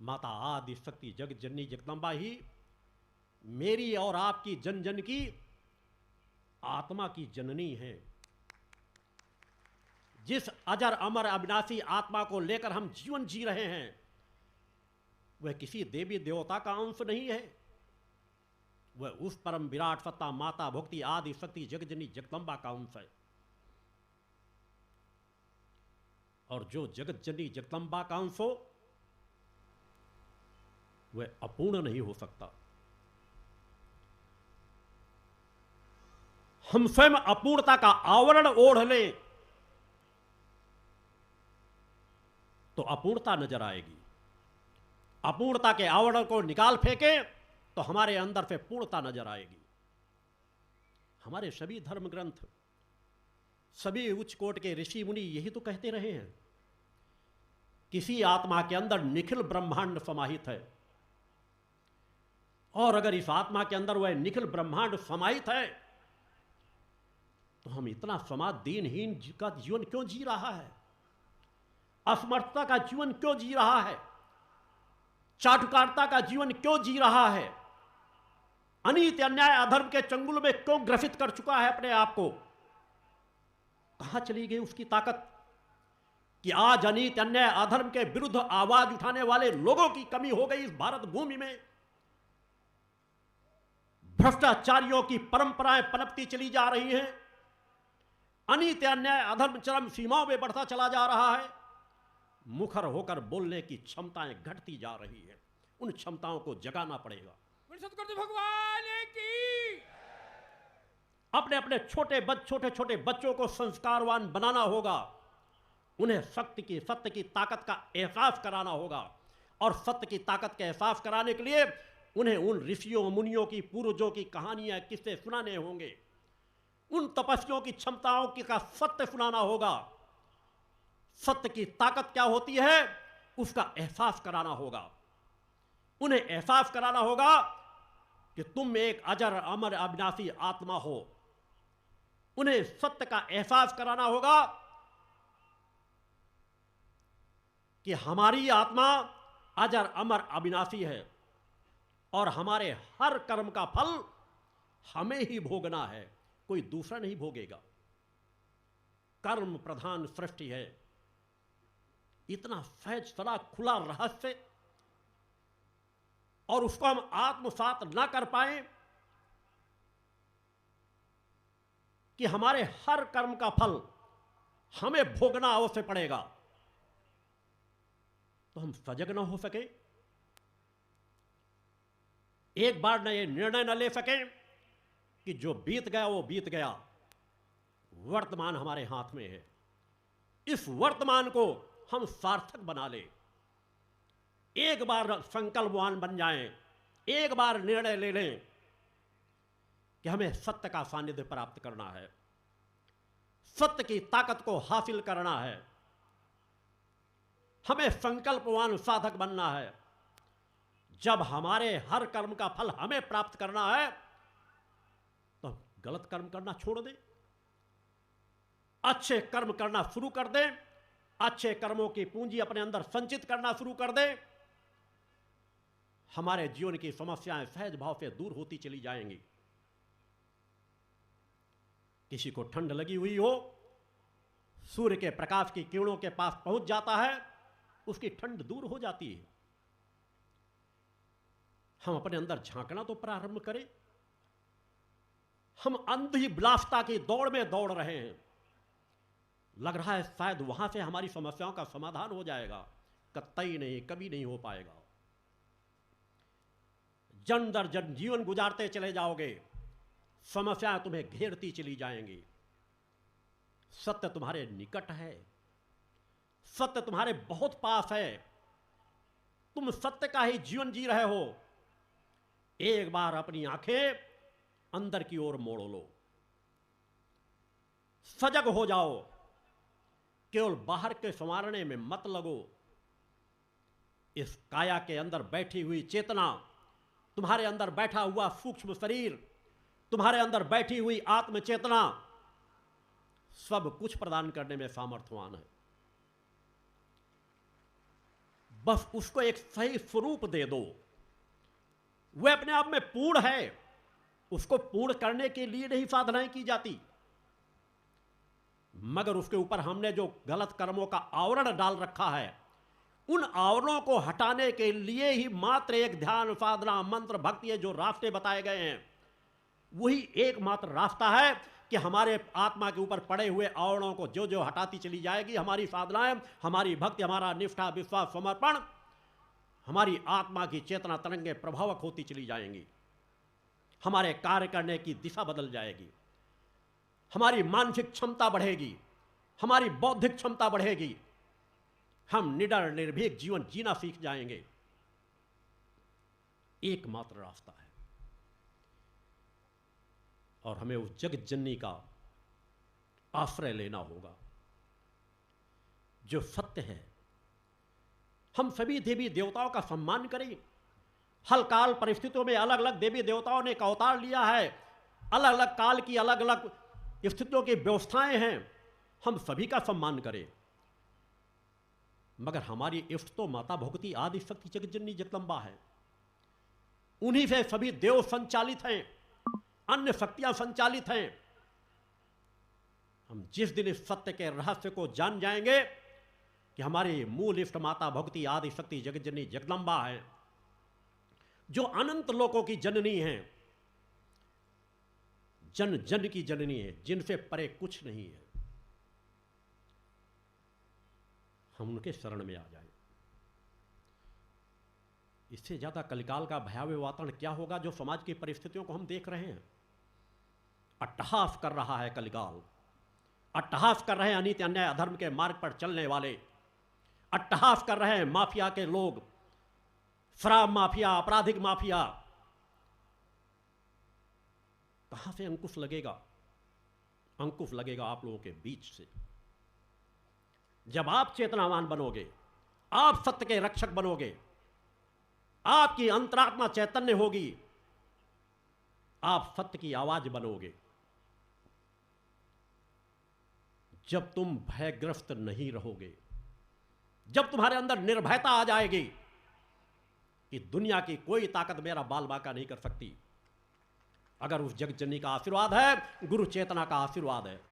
माता आदि शक्ति जगत जननी जगदम्बा ही मेरी और आपकी जन जन की आत्मा की जननी है। जिस अजर अमर अविनाशी आत्मा को लेकर हम जीवन जी रहे हैं वह किसी देवी देवता का अंश नहीं है, वह उस परम विराट सत्ता माता भक्ति आदि शक्ति जगजननी जगदम्बा का अंश है। और जो जगत जननी जगदम्बा का अंश हो वह अपूर्ण नहीं हो सकता। हम स्वयं अपूर्णता का आवरण ओढ़ लें तो अपूर्णता नजर आएगी। अपूर्णता के आवरण को निकाल फेंके तो हमारे अंदर से पूर्णता नजर आएगी। हमारे सभी धर्म ग्रंथ, सभी उच्च कोट के ऋषि मुनि यही तो कहते रहे हैं, किसी आत्मा के अंदर निखिल ब्रह्मांड समाहित है, और अगर इस आत्मा के अंदर वह निखिल ब्रह्मांड समाहित है तो हम इतना समाज दीनहीन का जीवन क्यों जी रहा है, असमर्थता का जीवन क्यों जी रहा है, चाटुकारिता का जीवन क्यों जी रहा है, अनीति अन्याय अधर्म के चंगुल में क्यों ग्रसित कर चुका है अपने आप को। कहां चली गई उसकी ताकत कि आज अनीति अन्याय अधर्म के विरुद्ध आवाज उठाने वाले लोगों की कमी हो गई इस भारत भूमि में। भ्रष्टाचारियों की परंपराएं पनपती चली जा रही हैं, अनीति अन्याय अधर्म चरम सीमाओं में बढ़ता चला जा रहा है, मुखर होकर बोलने की क्षमताएं घटती जा रही है। उन क्षमताओं को जगाना पड़ेगा। सतगुरु भगवान की अपने अपने छोटे छोटे बच्चों को संस्कारवान बनाना होगा, उन्हें सत्य की ताकत का एहसास कराना होगा, और सत्य की ताकत का एहसास कराने के लिए उन्हें उन ऋषियों मुनियों की पूर्वजों की कहानियां किस्से सुनाने होंगे, उन तपस्वियों की क्षमताओं का सत्य सुनाना होगा। सत्य की ताकत क्या होती है उसका एहसास कराना होगा। उन्हें एहसास कराना होगा कि तुम एक अजर अमर अविनाशी आत्मा हो। उन्हें सत्य का एहसास कराना होगा कि हमारी आत्मा अजर अमर अविनाशी है और हमारे हर कर्म का फल हमें ही भोगना है, कोई दूसरा नहीं भोगेगा। कर्म प्रधान सृष्टि है। इतना सहज सदा खुला रहस्य, और उसको हम आत्मसात ना कर पाए कि हमारे हर कर्म का फल हमें भोगना अवश्य पड़ेगा, तो हम सजग ना हो सके, एक बार न ये निर्णय न ले सके कि जो बीत गया वो बीत गया, वर्तमान हमारे हाथ में है। इस वर्तमान को हम सार्थक बना ले, एक बार संकल्पवान बन जाएं, एक बार निर्णय ले लें कि हमें सत्य का सानिध्य प्राप्त करना है, सत्य की ताकत को हासिल करना है, हमें संकल्पवान साधक बनना है। जब हमारे हर कर्म का फल हमें प्राप्त करना है तो गलत कर्म करना छोड़ दें, अच्छे कर्म करना शुरू कर दें, अच्छे कर्मों की पूंजी अपने अंदर संचित करना शुरू कर दें। हमारे जीवन की समस्याएं सहज भाव से दूर होती चली जाएंगी। किसी को ठंड लगी हुई हो, सूर्य के प्रकाश की किरणों के पास पहुंच जाता है, उसकी ठंड दूर हो जाती है। हम अपने अंदर झांकना तो प्रारंभ करें। हम अंधी विलासिता की दौड़ में दौड़ रहे हैं, लग रहा है शायद वहां से हमारी समस्याओं का समाधान हो जाएगा, कतई नहीं, कभी नहीं हो पाएगा। जन दर जन जीवन गुजारते चले जाओगे, समस्याएं तुम्हें घेरती चली जाएंगी। सत्य तुम्हारे निकट है, सत्य तुम्हारे बहुत पास है, तुम सत्य का ही जीवन जी रहे हो। एक बार अपनी आंखें अंदर की ओर मोड़ लो, सजग हो जाओ, केवल बाहर के संवारने में मत लगो। इस काया के अंदर बैठी हुई चेतना, तुम्हारे अंदर बैठा हुआ सूक्ष्म शरीर, तुम्हारे अंदर बैठी हुई आत्म चेतना सब कुछ प्रदान करने में सामर्थ्यवान है। बस उसको एक सही स्वरूप दे दो। वह अपने आप में पूर्ण है, उसको पूर्ण करने के लिए नहीं साधनाएं की जाती, मगर उसके ऊपर हमने जो गलत कर्मों का आवरण डाल रखा है, उन आवरणों को हटाने के लिए ही मात्र एक ध्यान, साधना, मंत्र, भक्ति, ये जो रास्ते बताए गए हैं, वही एकमात्र रास्ता है कि हमारे आत्मा के ऊपर पड़े हुए आवरणों को जो जो हटाती चली जाएगी, हमारी साधनाएं, हमारी भक्ति, हमारा निष्ठा, विश्वास, समर्पण, हमारी आत्मा की चेतना तरंगें प्रभावक होती चली जाएंगी, हमारे कार्य करने की दिशा बदल जाएगी, हमारी मानसिक क्षमता बढ़ेगी, हमारी बौद्धिक क्षमता बढ़ेगी, हम निडर निर्भीक जीवन जीना सीख जाएंगे। एकमात्र रास्ता है, और हमें उस जगत जननी का आश्रय लेना होगा जो सत्य है। हम सभी देवी देवताओं का सम्मान करें। हल काल परिस्थितियों में अलग अलग देवी देवताओं ने एक अवतार लिया है, अलग अलग काल की अलग अलग स्थितियों की व्यवस्थाएं हैं, हम सभी का सम्मान करें। मगर हमारी इष्ट तो माता भगवती आदि शक्ति जगतजननी जगदम्बा है, उन्हीं से सभी देव संचालित हैं, अन्य शक्तियां संचालित हैं। हम जिस दिन इस सत्य के रहस्य को जान जाएंगे कि हमारी मूल इष्ट माता भगवती आदि शक्ति जगतजननी जगदम्बा है, जो अनंत लोकों की जननी है, जन जन की जननी है, जिनसे परे कुछ नहीं है, हम उनके शरण में आ जाएं। इससे ज्यादा कलिकाल का भयावह वातावरण क्या होगा जो समाज की परिस्थितियों को हम देख रहे हैं। अट्टहास कर रहा है कलिकाल, अट्टहास कर रहे हैं अनित्य अन्याय अधर्म के मार्ग पर चलने वाले, अट्टहास कर रहे हैं माफिया के लोग, शराब माफिया, आपराधिक माफिया। कहां से अंकुश लगेगा? अंकुश लगेगा आप लोगों के बीच से। जब आप चेतनावान बनोगे, आप सत्य के रक्षक बनोगे, आपकी अंतरात्मा चैतन्य होगी, आप सत्य की आवाज बनोगे। जब तुम भयग्रस्त नहीं रहोगे, जब तुम्हारे अंदर निर्भयता आ जाएगी कि दुनिया की कोई ताकत मेरा बाल बांका नहीं कर सकती, अगर उस जगत जननी का आशीर्वाद है, गुरु चेतना का आशीर्वाद है,